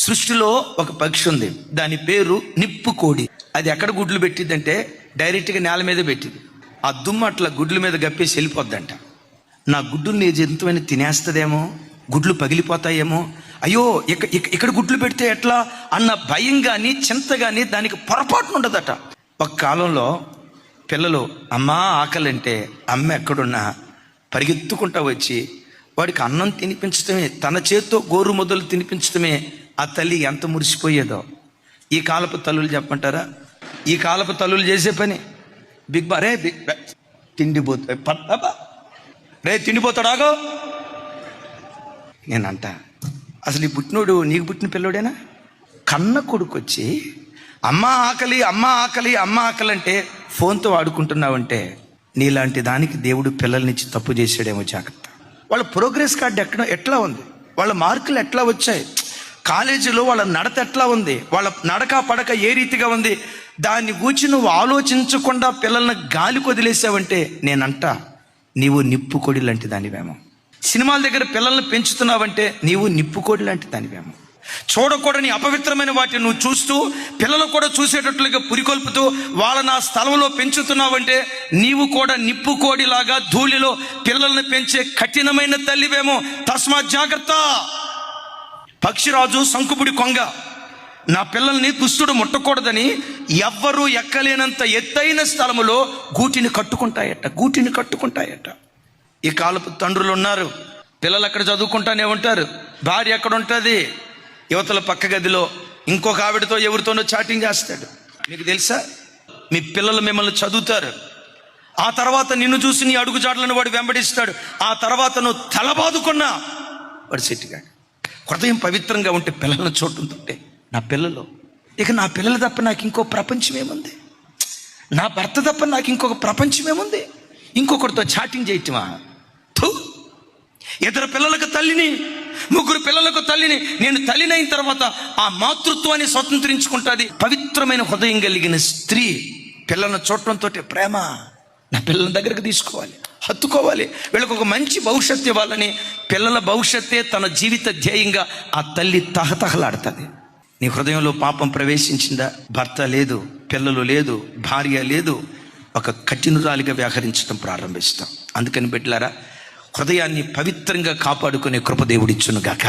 సృష్టిలో ఒక పక్షి ఉంది, దాని పేరు నిప్పు కోడి. అది ఎక్కడ గుడ్లు పెట్టిందంటే డైరెక్ట్గా నేల మీద పెట్టింది. ఆ దుమ్ము అట్లా గుడ్ల మీద గప్పేసి వెళ్ళిపోద్దంట. నా గుడ్డుల్ని జంతువని తినేస్తుందేమో, గుడ్లు పగిలిపోతాయేమో, అయ్యో ఇక్కడ గుడ్లు పెడితే ఎట్లా అన్న భయం కానీ చింత కానీ దానికి పొరపాటున ఉండదట. ఒక కాలంలో పిల్లలు అమ్మ ఆకలంటే అమ్మ ఎక్కడున్నా పరిగెత్తుకుంటా వచ్చి వాడికి అన్నం తినిపించడమే, తన చేత్తో గోరు మొదలు తినిపించడమే ఆ తల్లి ఎంత మురిసిపోయేదో. ఈ కాలపు తల్లులు చెప్పమంటారా? ఈ కాలపు తల్లులు చేసే పని బిగ్ బా రే తిండిపోతా రే తిండిపోతాడాగో. నేనంట అసలు ఈ పుట్టినోడు నీకు పుట్టిన పిల్లోడేనా? కన్న కొడుకు వచ్చి అమ్మ ఆకలి అమ్మ ఆకలి అమ్మ ఆకలి అంటే ఫోన్తో ఆడుకుంటున్నావంటే నీలాంటి దానికి దేవుడు పిల్లల్నిచ్చి తప్పు చేసాడేమో, జాగ్రత్త. వాళ్ళ ప్రోగ్రెస్ కార్డు ఎట్లా ఉంది, వాళ్ళ మార్కులు ఎట్లా వచ్చాయి, కాలేజీలో వాళ్ళ నడత ఎట్లా ఉంది, వాళ్ళ నడక పడక ఏ రీతిగా ఉంది, దాన్ని గూర్చి నువ్వు ఆలోచించకుండా పిల్లల్ని గాలికి వదిలేసావంటే నేనంట నీవు నిప్పుకోడి లాంటి దానివేమో. సినిమాల దగ్గర పిల్లల్ని పెంచుతున్నావంటే నీవు నిప్పుకోడి లాంటి దానివేమో. చూడకూడని అపవిత్రమైన వాటిని నువ్వు చూస్తూ పిల్లలు కూడా చూసేటట్లుగా పురికొల్పుతూ వాళ్ళని ఆ స్థలంలో పెంచుతున్నావంటే నీవు కూడా నిప్పుకోడిలాగా ధూళిలో పిల్లల్ని పెంచే కఠినమైన తల్లివేమో. తస్మాత్ జాగ్రత్త. పక్షిరాజు శంకుపుడి కొంగ నా పిల్లల్ని దుష్టుడు ముట్టకూడదని ఎవ్వరూ ఎక్కలేనంత ఎత్తైన స్థలములో గూటిని కట్టుకుంటాయట. ఈ కాలపు తండ్రులు ఉన్నారు, పిల్లలు అక్కడ చదువుకుంటానే ఉంటారు, భార్య ఎక్కడ ఉంటుంది, యువతల పక్క గదిలో ఇంకొక ఆవిడతో ఎవరితోనో చాటింగ్ చేస్తాడు. మీకు తెలుసా? మీ పిల్లలు మిమ్మల్ని చదువుతారు, ఆ తర్వాత నిన్ను చూసి నీ అడుగుజాడలను వాడు వెంబడిస్తాడు, ఆ తర్వాత నువ్వు తలబాదుకున్నా వాడు సెట్టిగాడు. హృదయం పవిత్రంగా ఉంటే పిల్లలను చూడుతుంటే నా పిల్లలు నా పిల్లలు తప్ప నాకు ఇంకో ప్రపంచం ఏముంది, నా భర్త తప్ప నాకు ఇంకొక ప్రపంచం ఏముంది, ఇంకొకరితో చాటింగ్ చేయటమా? ఇద్దరు పిల్లలకు తల్లిని, ముగ్గురు పిల్లలకు తల్లిని. నేను తల్లినైన తర్వాత ఆ మాతృత్వాన్ని స్వతంత్రించుకుంటుంది. పవిత్రమైన హృదయం కలిగిన స్త్రీ పిల్లలను చూడటంతో ప్రేమ, నా పిల్లల దగ్గరకు తీసుకోవాలి, హత్తుకోవాలి, వీళ్ళకు ఒక మంచి భవిష్యత్తు ఇవ్వాలని. పిల్లల భవిష్యత్తే తన జీవిత ధ్యేయంగా ఆ తల్లి తహతహలాడుతుంది. నీ హృదయంలో పాపం ప్రవేశించిందా? భర్త లేదు, పిల్లలు లేదు, భార్య లేదు, ఒక కఠినురాలిగా వ్యవహరించడం ప్రారంభిస్తాం. అందుకని బిడ్డలారా, హృదయాన్ని పవిత్రంగా కాపాడుకునే కృప దేవుడిచ్చును గాక.